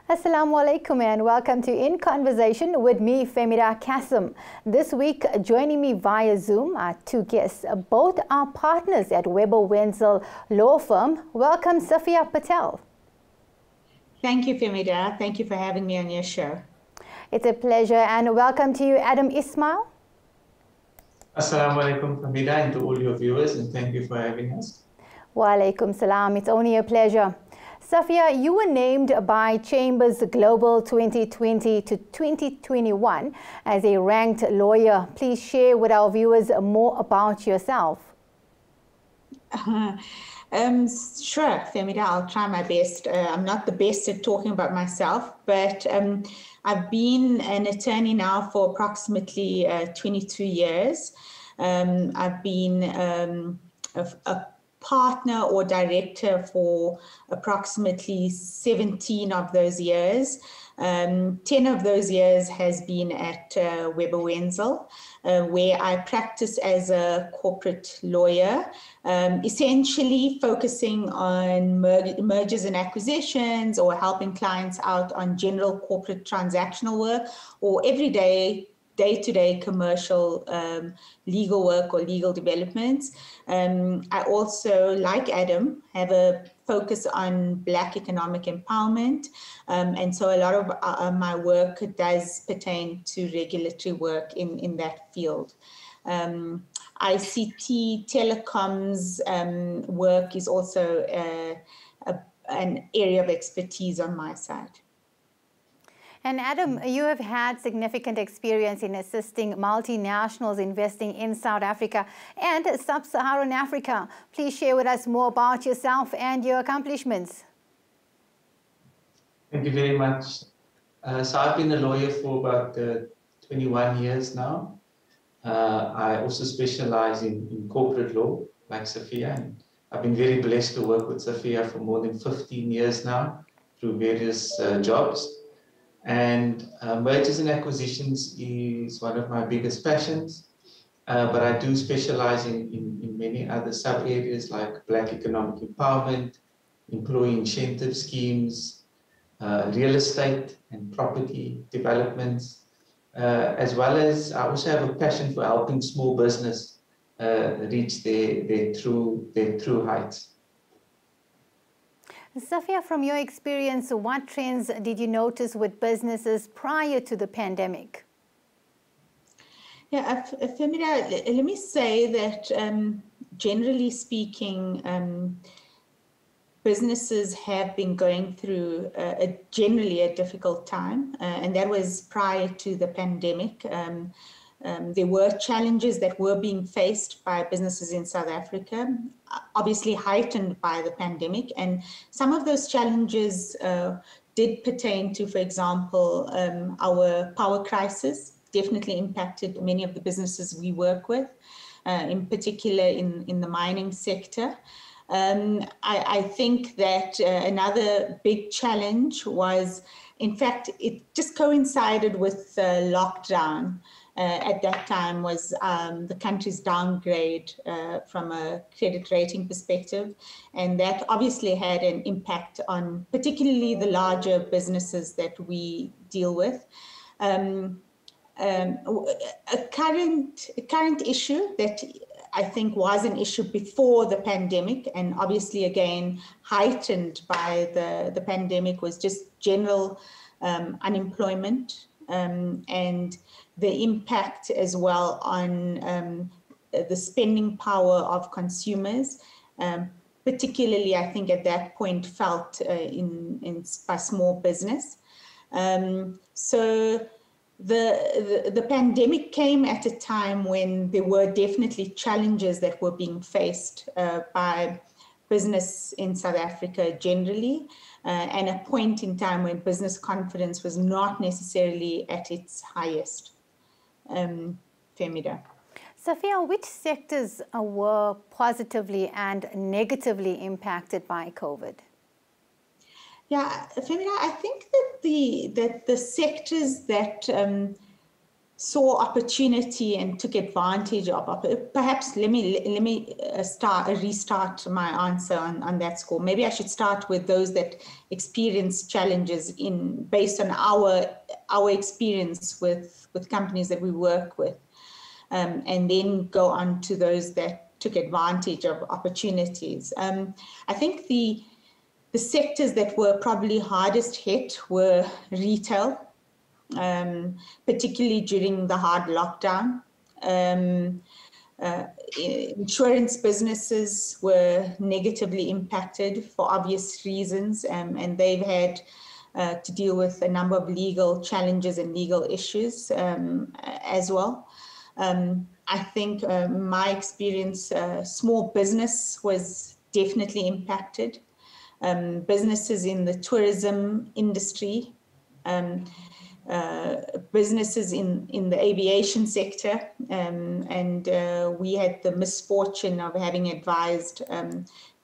Assalamu alaikum and welcome to In Conversation with me, FEMIDA Kasim. This week, joining me via Zoom are two guests. Both are partners at Weber Wenzel Law Firm. Welcome, Safiyya Patel. Thank you, FEMIDA. Thank you for having me on your show. It's a pleasure, and welcome to you, Adam Ismail. Assalamu alaikum, FEMIDA, and to all your viewers, and thank you for having us. Wa alaikum salam. It's only a pleasure. Safiyya, you were named by Chambers Global 2020 to 2021 as a ranked lawyer. Please share with our viewers more about yourself. Sure, FEMIDA, I'll try my best. I'm not the best at talking about myself, but I've been an attorney now for approximately 22 years. I've been a partner or director for approximately 17 of those years. 10 of those years has been at Weber Wenzel, where I practice as a corporate lawyer, essentially focusing on mergers and acquisitions or helping clients out on general corporate transactional work or everyday day-to-day commercial legal work or legal developments. I also, like Adam, have a focus on Black economic empowerment. And so a lot of my work does pertain to regulatory work in that field. ICT, telecoms work is also an area of expertise on my side. And Adam, you have had significant experience in assisting multinationals investing in South Africa and Sub-Saharan Africa. Please share with us more about yourself and your accomplishments. Thank you very much. So I've been a lawyer for about 21 years now. I also specialize in corporate law, like Safiyya. And I've been very blessed to work with Safiyya for more than 15 years now through various jobs. And mergers and acquisitions is one of my biggest passions, but I do specialize in many other sub-areas like Black economic empowerment, employee incentive schemes, real estate and property developments, as well as I also have a passion for helping small business reach their true heights. Safiyya, from your experience, what trends did you notice with businesses prior to the pandemic? Yeah, FEMIDA, let me say that generally speaking, businesses have been going through generally a difficult time, and that was prior to the pandemic. There were challenges that were being faced by businesses in South Africa, obviously heightened by the pandemic. And some of those challenges did pertain to, for example, our power crisis, definitely impacted many of the businesses we work with, in particular in the mining sector. I think that another big challenge was, in fact, it just coincided with the lockdown. At that time was the country's downgrade from a credit rating perspective. And that obviously had an impact on particularly the larger businesses that we deal with. A current issue that I think was an issue before the pandemic, and obviously again heightened by the pandemic, was just general unemployment and the impact as well on the spending power of consumers, particularly I think at that point felt by small business. So the pandemic came at a time when there were definitely challenges that were being faced by business in South Africa generally, and a point in time when business confidence was not necessarily at its highest. FEMIDA. Safiyya, which sectors were positively and negatively impacted by COVID? Yeah, FEMIDA, I think that the sectors that saw opportunity and took advantage of. Perhaps let me restart my answer on that score. Maybe I should start with those that experience challenges based on our experience with companies that we work with, and then go on to those that took advantage of opportunities. I think the sectors that were probably hardest hit were retail, particularly during the hard lockdown. Insurance businesses were negatively impacted for obvious reasons, and they've had to deal with a number of legal challenges and legal issues as well. I think my experience, small business was definitely impacted. Businesses in the tourism industry, businesses in the aviation sector, and we had the misfortune of having advised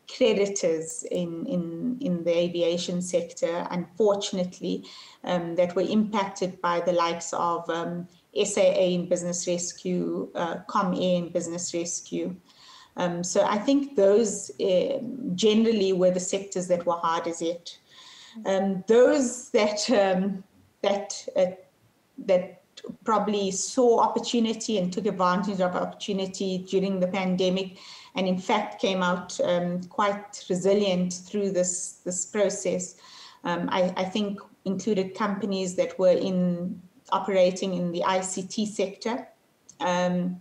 creditors in the aviation sector, unfortunately, that were impacted by the likes of SAA in business rescue, ComAir in business rescue. So I think those generally were the sectors that were hardest hit. Those that probably saw opportunity and took advantage of opportunity during the pandemic, and in fact came out quite resilient through this process, I think included companies that were operating in the ICT sector, and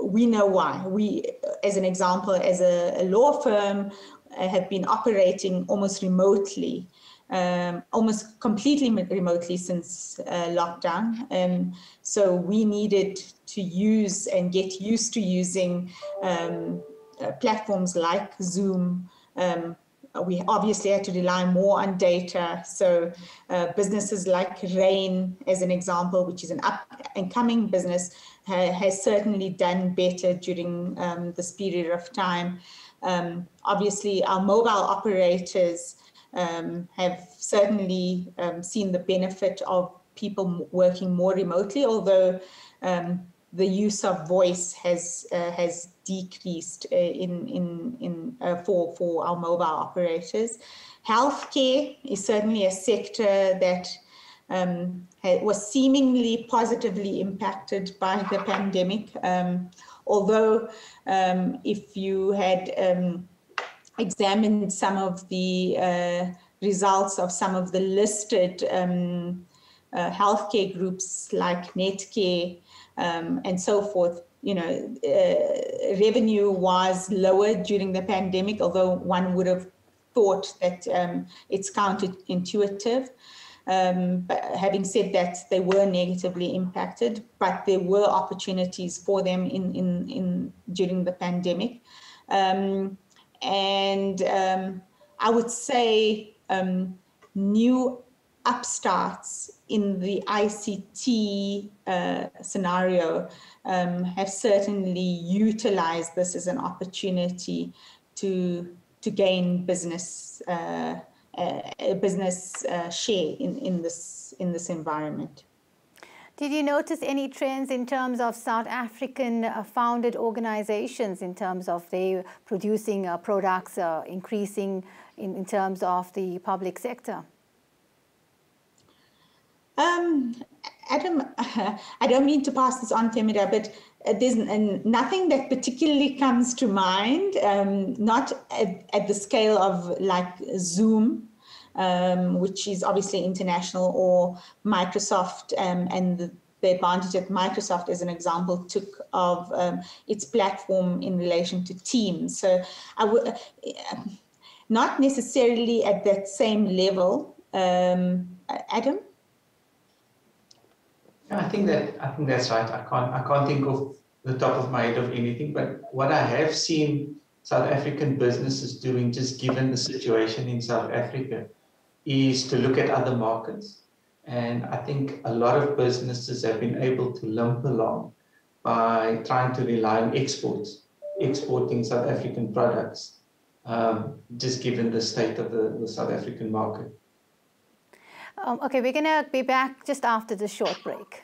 we know why. We, as an example, as a law firm, have been operating almost remotely, almost completely remotely since lockdown. So we needed to use and get used to using platforms like Zoom. We obviously had to rely more on data. So businesses like Rain, as an example, which is an up-and-coming business, has certainly done better during this period of time. Obviously, our mobile operators have certainly seen the benefit of people working more remotely, although the use of voice has decreased for our mobile operators. Healthcare is certainly a sector that was seemingly positively impacted by the pandemic, although if you had examined some of the results of some of the listed healthcare groups like Netcare and so forth, revenue was lower during the pandemic, although one would have thought that it's counterintuitive. But having said that, they were negatively impacted, but there were opportunities for them during the pandemic. And I would say new upstarts in the ICT scenario have certainly utilized this as an opportunity to gain business share in this environment. Did you notice any trends in terms of South African founded organizations in terms of they producing products increasing in terms of the public sector? Adam, I don't mean to pass this on, FEMIDA, but there's nothing that particularly comes to mind, not at the scale of like Zoom, which is obviously international, or Microsoft, and the advantage that Microsoft, as an example, took of its platform in relation to Teams. So I would not necessarily at that same level. Adam? I think that's right. I can't think of the top of my head of anything, but what I have seen South African businesses doing, just given the situation in South Africa, is to look at other markets. And I think a lot of businesses have been able to limp along by trying to rely on exporting South African products, just given the state of the South African market. Okay, we're going to be back just after the short break.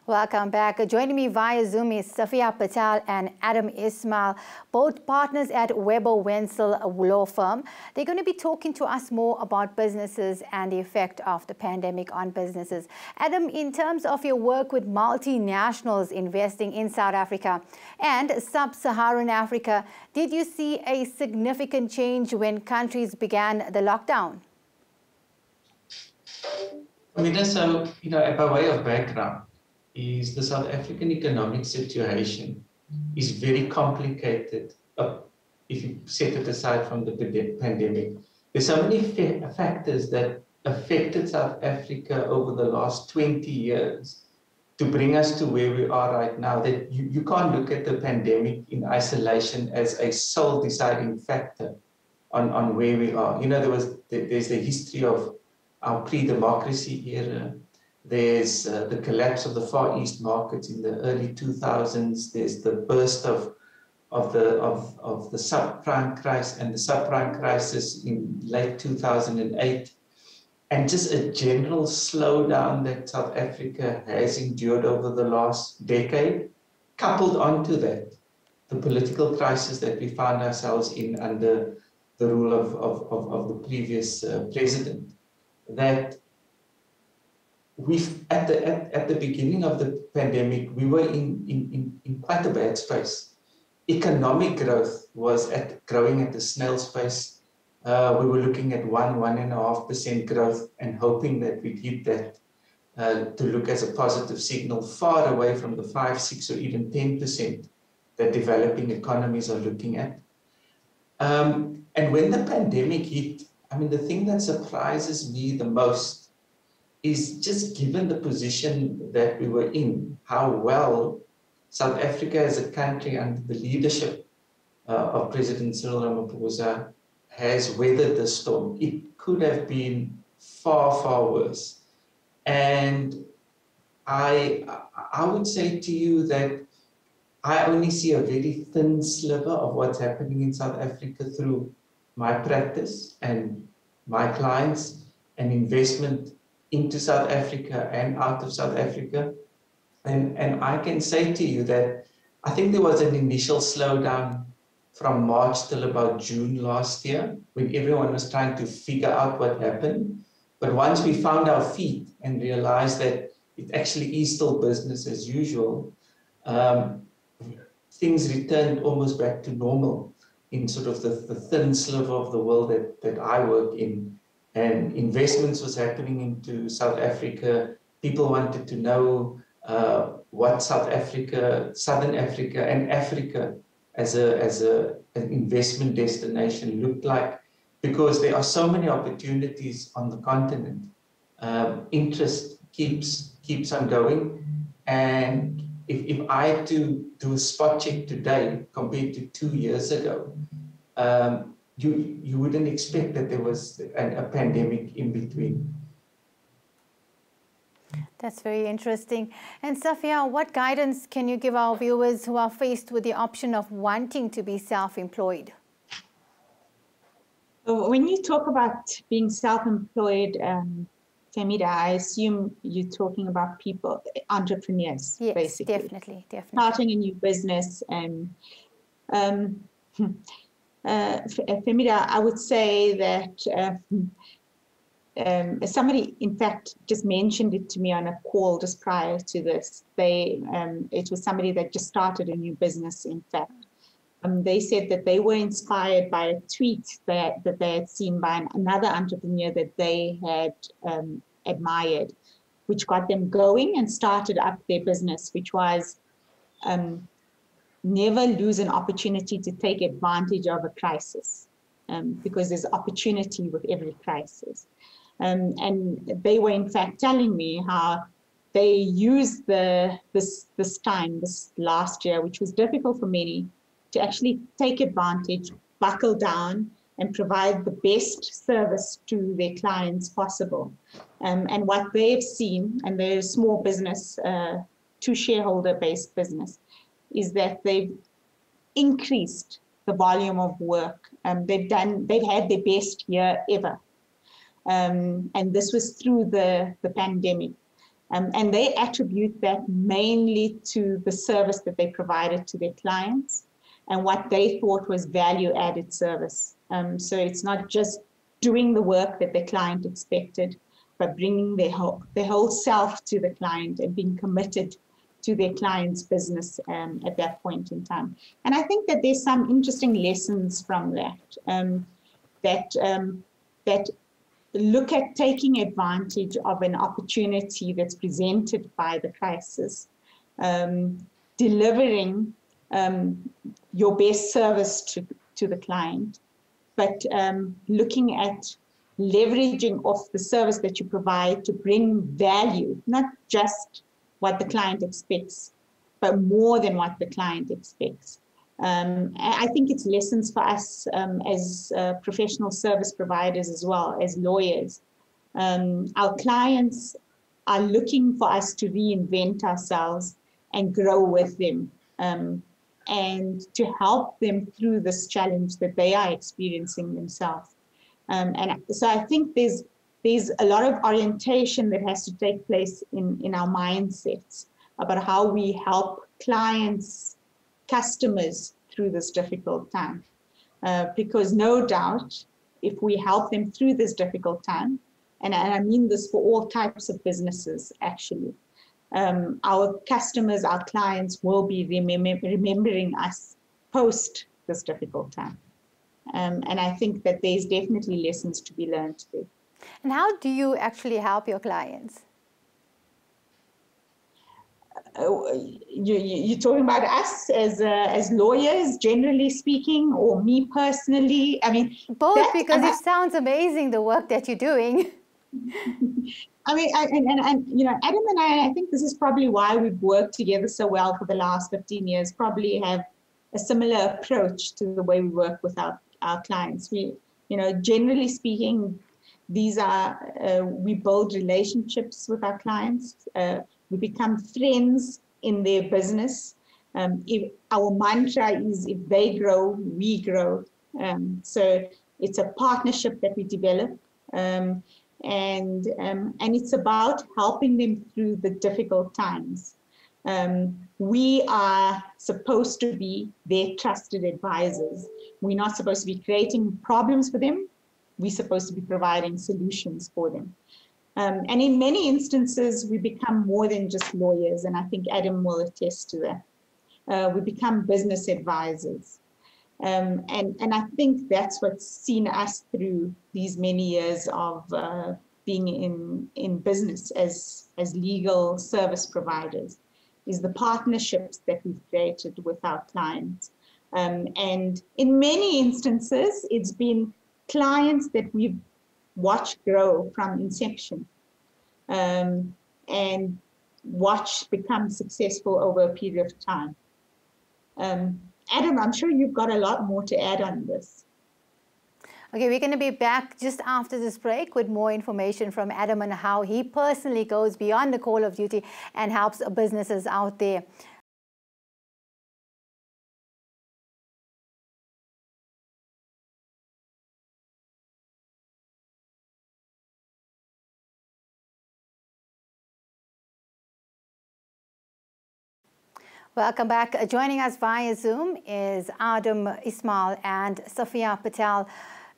Welcome back. Joining me via Zoom is Safiyya Patel and Adam Ismail, both partners at Weber Wenzel Law Firm. They're going to be talking to us more about businesses and the effect of the pandemic on businesses. Adam, in terms of your work with multinationals investing in South Africa and sub-Saharan Africa, did you see a significant change when countries began the lockdown? FEMIDA, so, by way of background, is the South African economic situation is very complicated if you set it aside from the pandemic. There's so many factors that affected South Africa over the last 20 years to bring us to where we are right now that you can't look at the pandemic in isolation as a sole deciding factor on where we are. There's the history of our pre-democracy era. There's the collapse of the Far East markets in the early 2000s. There's the burst of the subprime crisis and the subprime crisis in late 2008, and just a general slowdown that South Africa has endured over the last decade. Coupled onto that, the political crisis that we found ourselves in under the rule of the previous president. That at the beginning of the pandemic, we were in quite a bad space. Economic growth was growing at the snail's pace. We were looking at 1.5% growth and hoping that we'd hit that to look as a positive signal, far away from the 5, 6, or even 10% that developing economies are looking at. And when the pandemic hit, the thing that surprises me the most is just given the position that we were in, how well South Africa as a country under the leadership of President Cyril Ramaphosa has weathered the storm. It could have been far, far worse. And I would say to you that I only see a very thin sliver of what's happening in South Africa through my practice and my clients and investment into South Africa and out of South Africa. And I can say to you that I think there was an initial slowdown from March till about June last year when everyone was trying to figure out what happened. But once we found our feet and realized that it actually is still business as usual, things returned almost back to normal in sort of the thin sliver of the world that I work in. And investments was happening into South Africa. People wanted to know what South Africa, Southern Africa, and Africa as an investment destination looked like, because there are so many opportunities on the continent. Interest keeps on going, and if I had to do a spot check today compared to 2 years ago, you wouldn't expect that there was a pandemic in between. That's very interesting. And Safiyya, what guidance can you give our viewers who are faced with the option of wanting to be self-employed? When you talk about being self-employed, FEMIDA, I assume you're talking about people, entrepreneurs, yes, basically. Definitely. Starting a new business. And FEMIDA, I would say that somebody, in fact, just mentioned it to me on a call just prior to this. It was somebody that just started a new business, in fact. They said that they were inspired by a tweet that they had seen by another entrepreneur that they had admired, which got them going and started up their business, which was never lose an opportunity to take advantage of a crisis, because there's opportunity with every crisis. And they were, in fact, telling me how they used this last year, which was difficult for many, to actually take advantage, buckle down, and provide the best service to their clients possible. And what they've seen, and they're a small business, to shareholder-based business, is that they've increased the volume of work. They've had their best year ever. And this was through the pandemic. And they attribute that mainly to the service that they provided to their clients and what they thought was value-added service. So it's not just doing the work that the client expected, but bringing their whole self to the client and being committed to their client's business at that point in time. And I think that there's some interesting lessons from that, that look at taking advantage of an opportunity that's presented by the crisis, delivering your best service to the client, but looking at leveraging off the service that you provide to bring value, not just what the client expects, but more than what the client expects. I think it's lessons for us as professional service providers as well, as lawyers. Our clients are looking for us to reinvent ourselves and grow with them, and to help them through this challenge that they are experiencing themselves. And so I think there's a lot of orientation that has to take place in our mindsets about how we help clients, customers through this difficult time. Because no doubt, if we help them through this difficult time, and I mean this for all types of businesses actually, our customers, our clients will be remembering us post this difficult time. And I think that there's definitely lessons to be learned there. And how do you actually help your clients? You're talking about us as lawyers, generally speaking, or me personally? I mean, both, because it sounds amazing, the work that you're doing. I mean, and you know, Adam and I think this is probably why we've worked together so well for the last 15 years, probably have a similar approach to the way we work with our clients. We, you know, generally speaking, these are, we build relationships with our clients. We become friends in their business. If our mantra is, if they grow, we grow. So it's a partnership that we develop. And it's about helping them through the difficult times. We are supposed to be their trusted advisors. We're not supposed to be creating problems for them. We're supposed to be providing solutions for them. And in many instances, we become more than just lawyers, and I think Adam will attest to that. We become business advisors. And I think that's what's seen us through these many years of being in business as legal service providers, is the partnerships that we've created with our clients. And in many instances, it's been clients that we've watched grow from inception, and watch become successful over a period of time. Adam, I'm sure you've got a lot more to add on this. Okay, we're going to be back just after this break with more information from Adam on how he personally goes beyond the call of duty and helps businesses out there. Welcome back. Joining us via Zoom is Adam, Ismail and Safiyya Patel.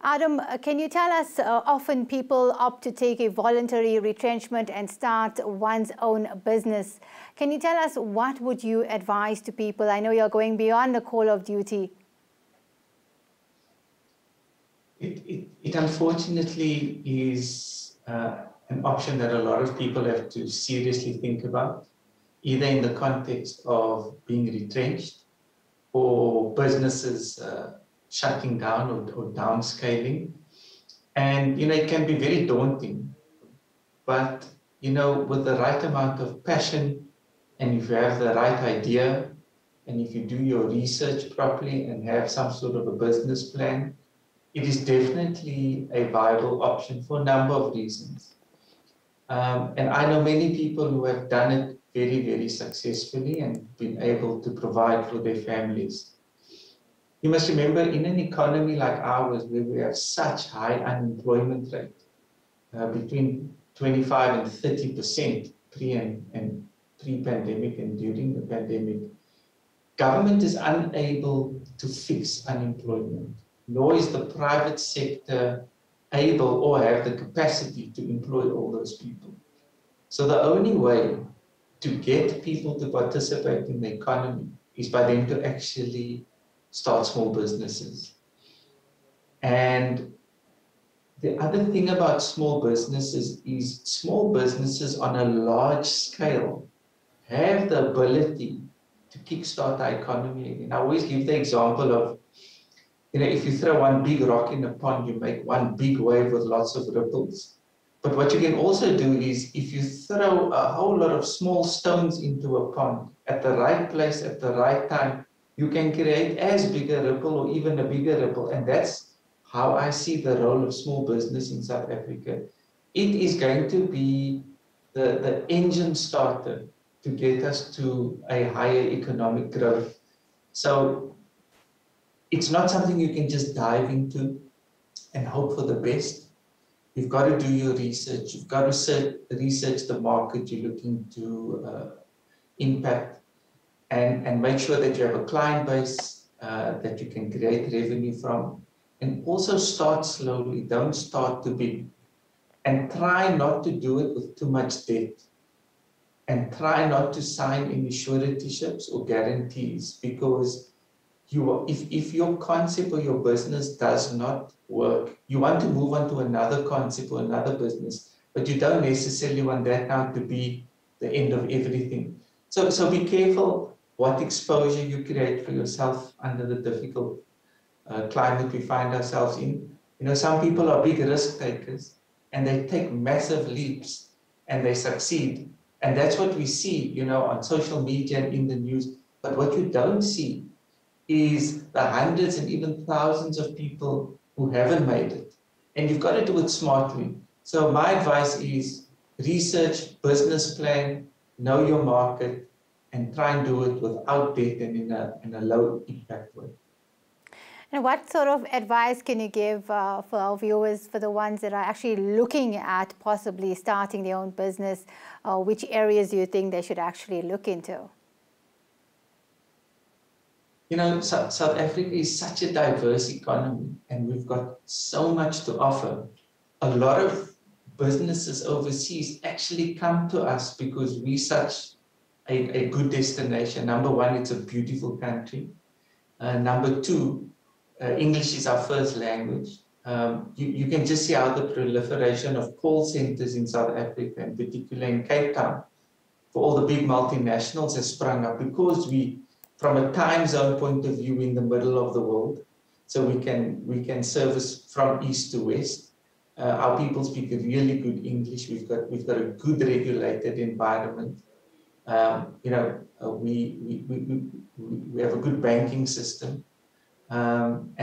Adam, can you tell us, often people opt to take a voluntary retrenchment and start one's own business. Can you tell us what would you advise to people? I know you're going beyond the call of duty. It unfortunately is an option that a lot of people have to seriously think about, either in the context of being retrenched or businesses shutting down or downscaling. And, you know, it can be very daunting, but, you know, with the right amount of passion, and if you have the right idea, and if you do your research properly and have some sort of a business plan, it is definitely a viable option for a number of reasons. And I know many people who have done it very, very successfully and been able to provide for their families. You must remember, in an economy like ours, where we have such high unemployment rate, between 25 and 30% pre-pandemic and during the pandemic, government is unable to fix unemployment, nor is the private sector able or have the capacity to employ all those people. So the only way to get people to participate in the economy is by them to actually start small businesses. And the other thing about small businesses is small businesses on a large scale have the ability to kickstart the economy again. I always give the example of, if you throw one big rock in a pond, you make one big wave with lots of ripples. But what you can also do is, if you throw a whole lot of small stones into a pond at the right place at the right time, you can create as big a ripple or even a bigger ripple. And that's how I see the role of small business in South Africa. It is going to be the engine starter to get us to a higher economic growth. So it's not something you can just dive into and hope for the best. You've got to do your research. You've got to research the market you're looking to impact, and make sure that you have a client base that you can create revenue from. And also start slowly. Don't start too big. And try not to do it with too much debt. And try not to sign any suretyships or guarantees, because if your concept or your business does not work, you want to move on to another concept or another business, but you don't necessarily want that now to be the end of everything. So be careful what exposure you create for yourself under the difficult climate we find ourselves in. Some people are big risk takers and they take massive leaps and they succeed. And that's what we see, on social media and in the news. But what you don't see is the hundreds and even thousands of people who haven't made it. And you've got to do it smartly. So my advice is research, business plan, know your market, and try and do it without debt and in a low impact way. And what sort of advice can you give for our viewers, for the ones that are actually looking at possibly starting their own business? Which areas do you think they should actually look into? South Africa is such a diverse economy, and we've got so much to offer. A lot of businesses overseas actually come to us because we're such a good destination. Number one, it's a beautiful country. Number two, English is our first language. You can just see how the proliferation of call centers in South Africa, in particular in Cape Town, for all the big multinationals has sprung up, because we, from a time zone point of view, in the middle of the world, so we can service from east to west. Our people speak really good English. We've got a good regulated environment. We have a good banking system, and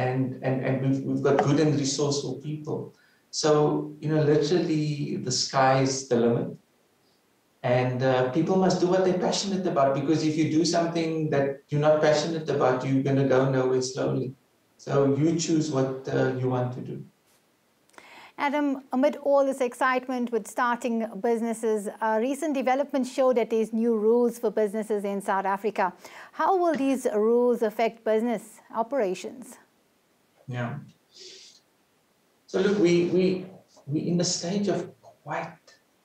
we've got good and resourceful people. So literally the sky's the limit. And people must do what they're passionate about, because if you do something that you're not passionate about, you're going to go nowhere slowly. So you choose what you want to do. Adam, amid all this excitement with starting businesses, recent developments show that there's new rules for businesses in South Africa. How will these rules affect business operations? Yeah. So look, we're in the stage of quite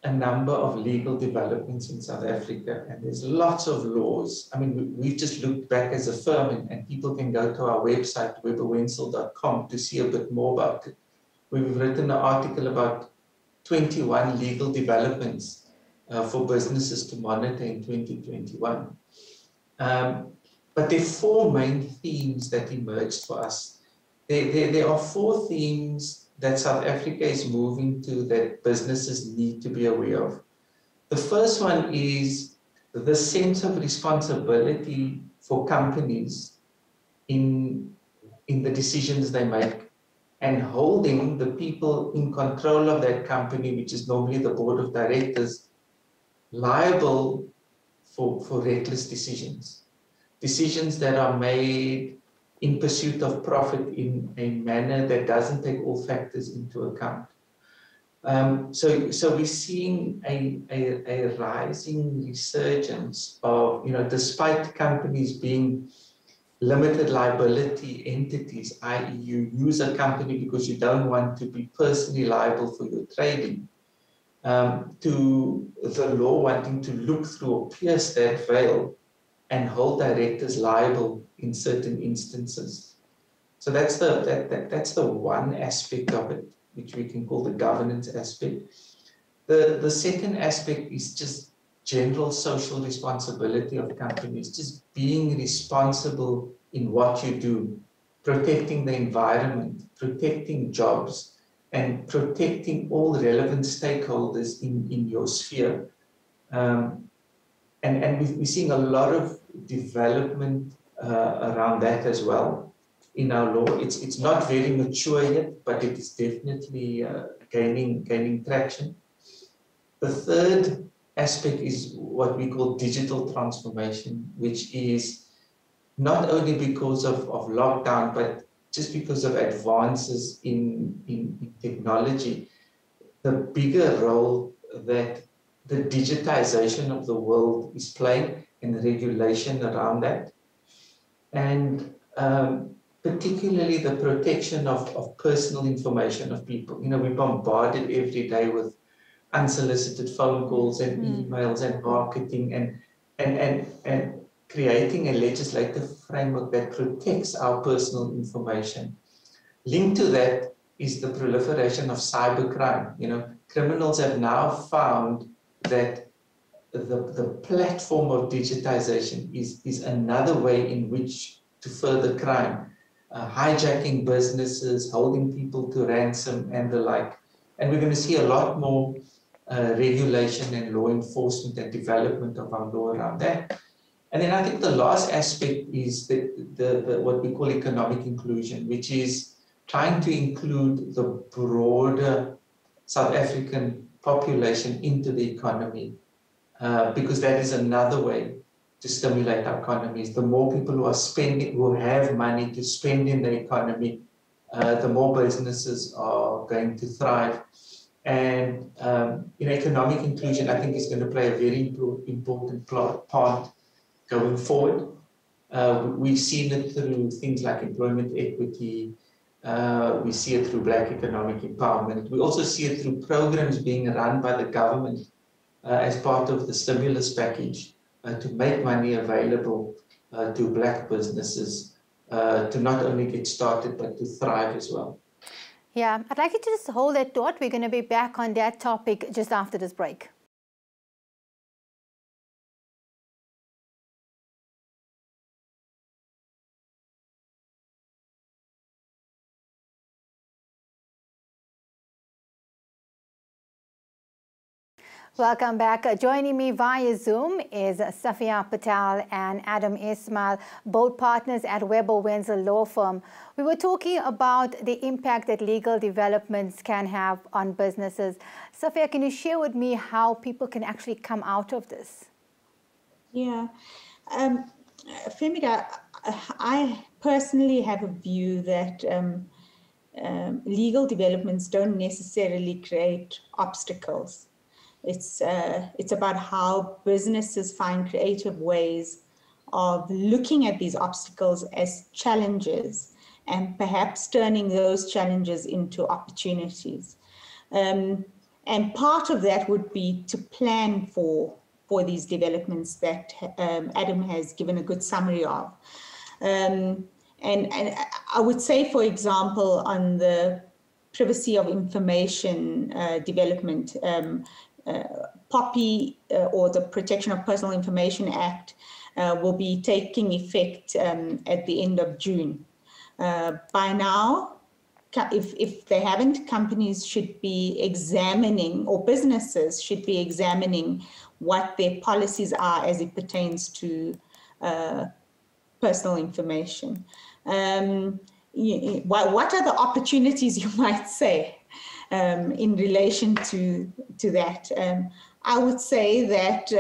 a number of legal developments in South Africa, and there's lots of laws. I mean, we've just looked back as a firm, and people can go to our website, webberwensel.com, to see a bit more about it. We've written an article about 21 legal developments for businesses to monitor in 2021. But there are four main themes that emerged for us. There are four themes that South Africa is moving to that businesses need to be aware of. The first one is the sense of responsibility for companies in the decisions they make. and holding the people in control of that company, which is normally the board of directors, liable for reckless decisions. Decisions that are made in pursuit of profit in a manner that doesn't take all factors into account. So we're seeing a rising resurgence of, despite companies being limited liability entities, i.e. you use a company because you don't want to be personally liable for your trading, to the law wanting to look through or pierce that veil and hold directors liable in certain instances. So that's the one aspect of it, which we can call the governance aspect. The second aspect is just general social responsibility of companies, just being responsible in what you do, protecting the environment, protecting jobs, and protecting all relevant stakeholders in your sphere. And we're seeing a lot of development around that as well in our law. It's not very mature yet, but it is definitely gaining traction. The third aspect is what we call digital transformation, which is not only because of lockdown, but just because of advances in technology. The bigger role that the digitization of the world is playing and the regulation around that. And particularly the protection of personal information of people. We're bombarded every day with unsolicited phone calls and emails and marketing and creating a legislative framework that protects our personal information. Linked to that is the proliferation of cybercrime. Criminals have now found that the platform of digitization is another way in which to further crime, hijacking businesses, holding people to ransom and the like. And we're going to see a lot more regulation and law enforcement and development of our law around that. And then I think the last aspect is the what we call economic inclusion, which is trying to include the broader South African population into the economy, because that is another way to stimulate our economies. The more people who are spending, who have money to spend in the economy, the more businesses are going to thrive. And economic inclusion, I think, is going to play a very important part going forward. We've seen it through things like employment equity. We see it through Black economic empowerment. We also see it through programs being run by the government as part of the stimulus package to make money available to Black businesses to not only get started, but to thrive as well. Yeah, I'd like you to just hold that thought. We're going to be back on that topic just after this break. Welcome back. Joining me via Zoom is Safiyya Patel and Adam Ismail, both partners at Webber Wenzel Law Firm. We were talking about the impact that legal developments can have on businesses. Safiyya, can you share with me how people can actually come out of this? Yeah. FEMIDA, I personally have a view that legal developments don't necessarily create obstacles. It's about how businesses find creative ways of looking at these obstacles as challenges and perhaps turning those challenges into opportunities. And part of that would be to plan for these developments that Adam has given a good summary of. And I would say, for example, on the privacy of information development, POPI, or the Protection of Personal Information Act, will be taking effect at the end of June. By now, if they haven't, companies should be examining, or businesses should be examining what their policies are as it pertains to personal information. what are the opportunities, you might say, in relation to that? I would say that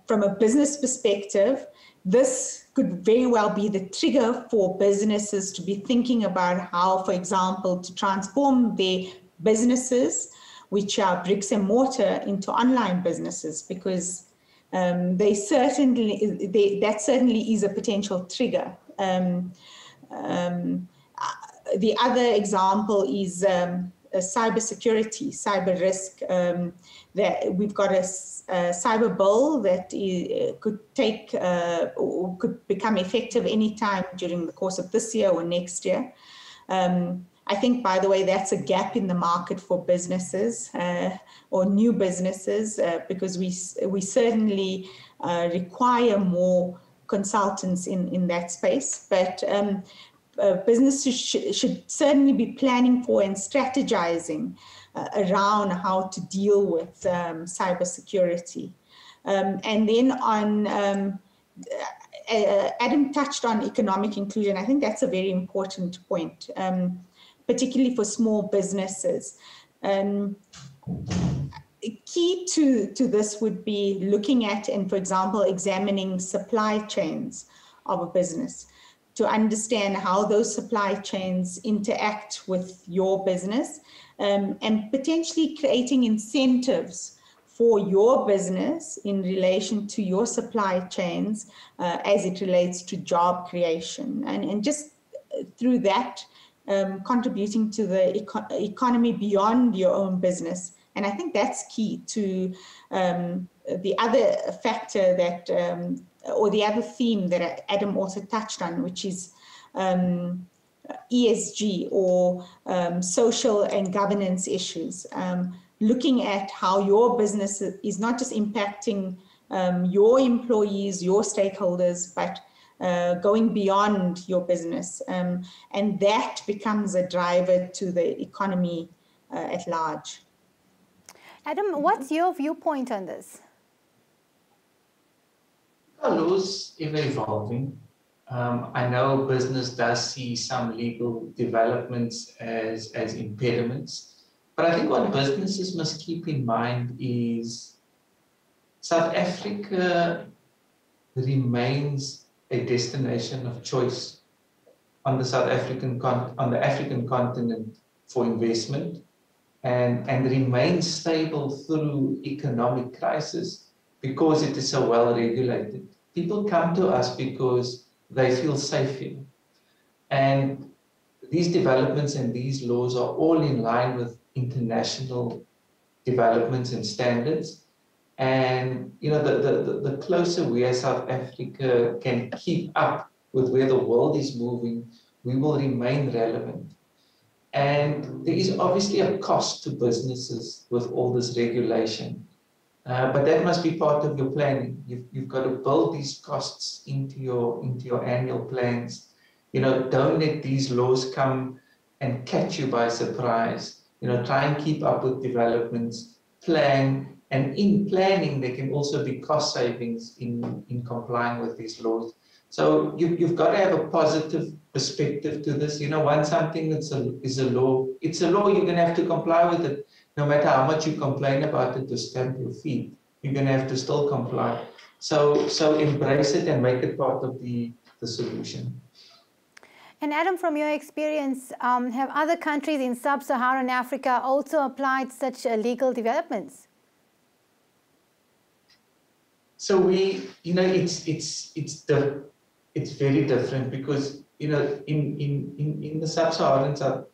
from a business perspective, this could very well be the trigger for businesses to be thinking about how, for example, to transform their businesses, which are bricks and mortar, into online businesses, because that certainly is a potential trigger. The other example is cybersecurity, cyber risk. That we've got a cyber bill that could take or could become effective anytime during the course of this year or next year. I think, by the way, that's a gap in the market for businesses or new businesses, because we certainly require more consultants in that space. But businesses should certainly be planning for and strategizing around how to deal with cybersecurity. And then on, Adam touched on economic inclusion. I think that's a very important point, particularly for small businesses. Key to this would be looking at and, for example, examining supply chains of a business to understand how those supply chains interact with your business, and potentially creating incentives for your business in relation to your supply chains as it relates to job creation. And just through that, contributing to the economy beyond your own business. And I think that's key to the other factor that, or the other theme that Adam also touched on, which is ESG, or social and governance issues. Looking at how your business is not just impacting your employees, your stakeholders, but going beyond your business. And that becomes a driver to the economy at large. Adam, what's your viewpoint on this? Laws ever evolving. I know business does see some legal developments as impediments, but I think what businesses must keep in mind is South Africa remains a destination of choice on the African continent for investment, and remains stable through economic crisis because it is so well regulated. People come to us because they feel safe here. And these developments and these laws are all in line with international developments and standards. And the closer we as South Africa can keep up with where the world is moving, we will remain relevant. And there is obviously a cost to businesses with all this regulation. But that must be part of your planning. You've got to build these costs into your annual plans. Don't let these laws come and catch you by surprise. Try and keep up with developments, plan, and in planning there can also be cost savings in complying with these laws. So you've got to have a positive perspective to this. Once something is a law, it's a law. You're going to have to comply with it. No matter how much you complain about it to stamp your feet, you're going to have to still comply. So embrace it and make it part of the solution. And Adam, from your experience, have other countries in sub-Saharan Africa also applied such legal developments? So it's very different because in the sub-Saharan South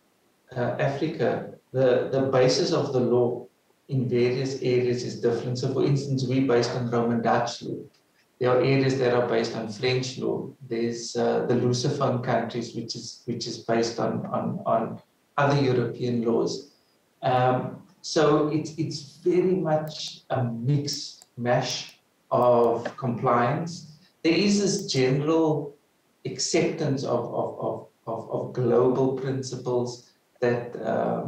Africa, the basis of the law in various areas is different. So for instance, we're based on Roman Dutch law. There are areas that are based on French law. There's the Lusophone countries, which is based on other European laws. So it's very much a mix mash of compliance. There is this general acceptance of global principles that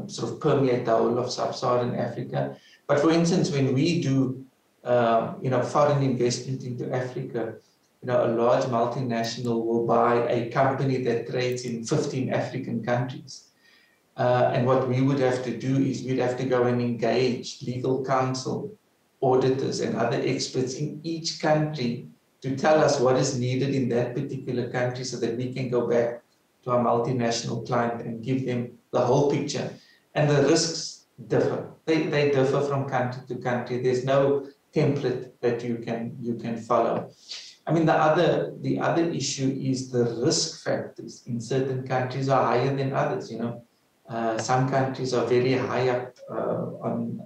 sort of permeate the whole of sub-Saharan Africa. But for instance, when we do foreign investment into Africa, a large multinational will buy a company that trades in 15 African countries. And what we would have to do is we'd have to go and engage legal counsel, auditors, and other experts in each country to tell us what is needed in that particular country so that we can go back to our multinational client and give them the whole picture. And the risks differ. They differ from country to country. There's no template that you can follow. I mean, the other issue is the risk factors in certain countries are higher than others. Some countries are very high up on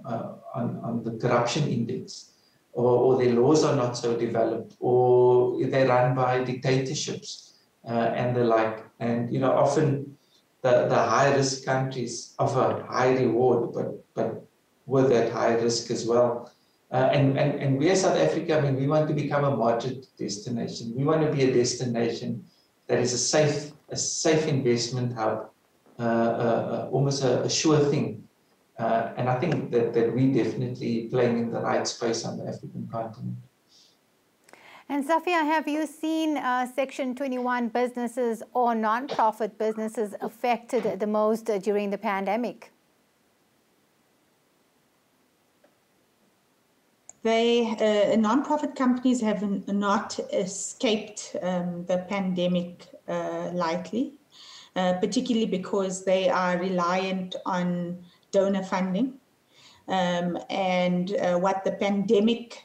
the corruption index, or their laws are not so developed, or they're run by dictatorships and the like. And often the high risk countries offer high reward, but with that high risk as well. And we as South Africa, I mean, we want to become a moderate destination. We want to be a destination that is a safe investment hub, almost a sure thing. And I think that we definitely playing in the right space on the African continent. And Safiyya, have you seen Section 21 businesses or non-profit businesses affected the most during the pandemic? Non-profit companies have not escaped the pandemic lightly, particularly because they are reliant on donor funding. And what the pandemic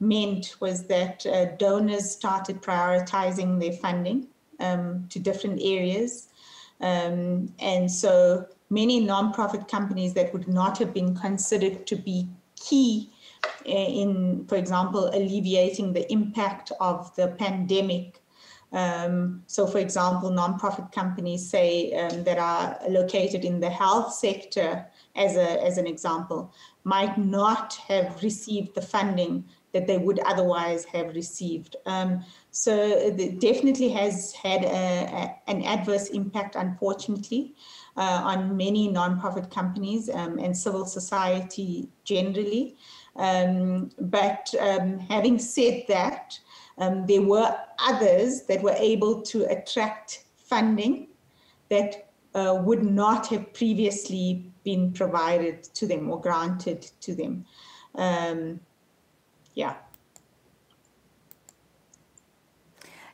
meant was that donors started prioritizing their funding to different areas. And so many non-profit companies that would not have been considered to be key in, for example, alleviating the impact of the pandemic. So, for example, non-profit companies say that are located in the health sector, as an example, might not have received the funding that they would otherwise have received. So it definitely has had an adverse impact, unfortunately, on many non-profit companies and civil society generally. But having said that, there were others that were able to attract funding that would not have previously been provided to them or granted to them. Yeah.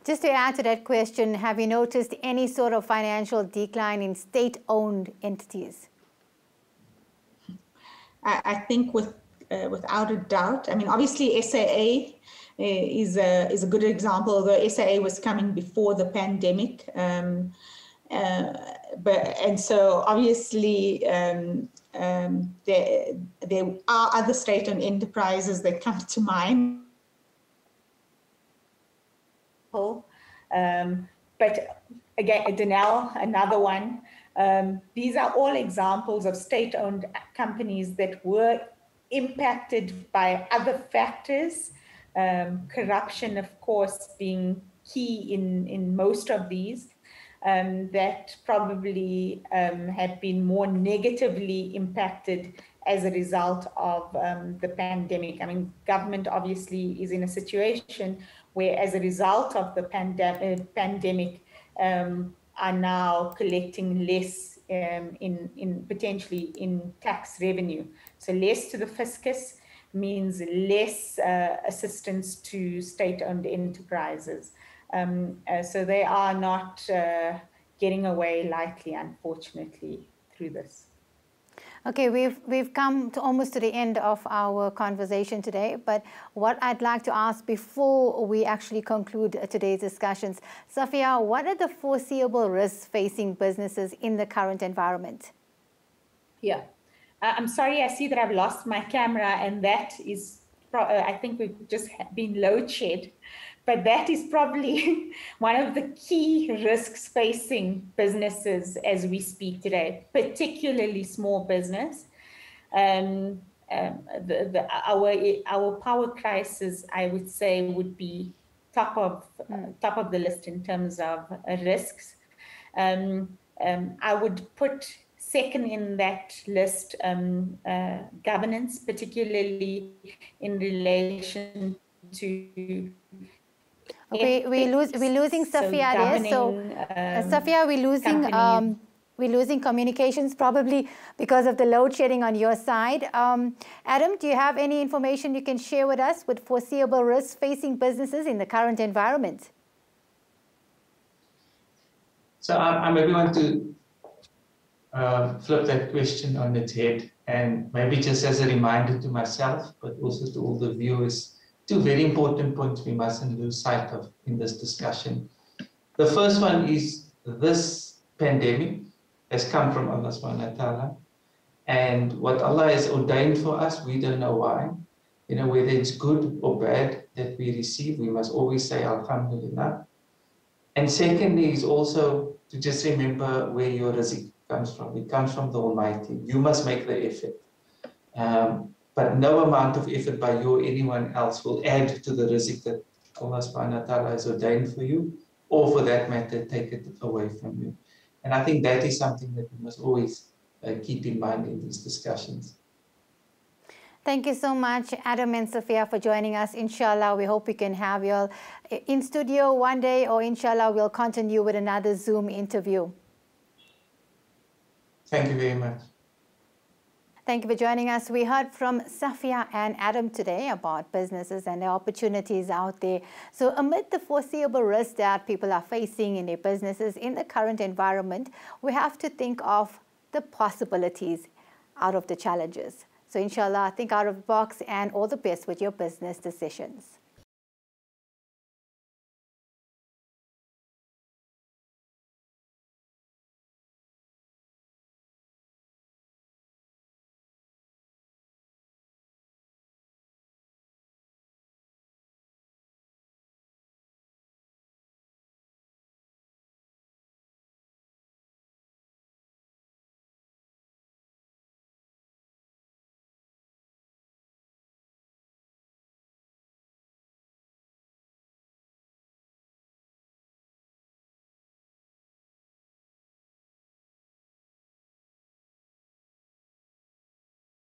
Just to add to that question, have you noticed any sort of financial decline in state-owned entities? I think without a doubt. I mean, obviously SAA is a good example, although SAA was coming before the pandemic. And so obviously there are other state-owned enterprises that come to mind. But again, Denel, another one. These are all examples of state-owned companies that were impacted by other factors. Corruption, of course, being key in most of these, that probably have been more negatively impacted as a result of the pandemic. I mean, government obviously is in a situation where, as a result of the pandemic, are now collecting less in potentially in tax revenue. So less to the fiscus means less assistance to state-owned enterprises. So they are not getting away lightly, unfortunately, through this. Okay, we've come to almost to the end of our conversation today, but what I'd like to ask before we actually conclude today's discussions, Safiyya, what are the foreseeable risks facing businesses in the current environment? Yeah, I'm sorry, I see that I've lost my camera, and that is, I think we've just been load shed. But that is probably one of the key risks facing businesses as we speak today, particularly small business. Our power crisis, I would say, would be top of the list in terms of risks. I would put second in that list governance, particularly in relation to Okay, we're losing Safiyya there. So, Safiyya, we're losing communications probably because of the load shedding on your side. Adam, do you have any information you can share with us with foreseeable risks facing businesses in the current environment? So I maybe want to flip that question on its head, and maybe just as a reminder to myself, but also to all the viewers, two very important points we mustn't lose sight of in this discussion. The first one is this pandemic has come from Allah subhanahu wa ta'ala, and what Allah has ordained for us, we don't know why. You know, whether it's good or bad that we receive, we must always say Alhamdulillah. And secondly is also to just remember where your rizq comes from. It comes from the Almighty. You must make the effort. But no amount of effort by you or anyone else will add to the rizq that Allah subhanahu wa ta'ala has ordained for you, or for that matter, take it away from you. And I think that is something that we must always keep in mind in these discussions. Thank you so much, Adam and Safiyya, for joining us. Inshallah, we hope we can have you all in studio one day, or inshallah, we'll continue with another Zoom interview. Thank you very much. Thank you for joining us. We heard from Safiyya and Adam today about businesses and the opportunities out there. So amid the foreseeable risks that people are facing in their businesses in the current environment, we have to think of the possibilities out of the challenges. So inshallah, think out of the box, and all the best with your business decisions.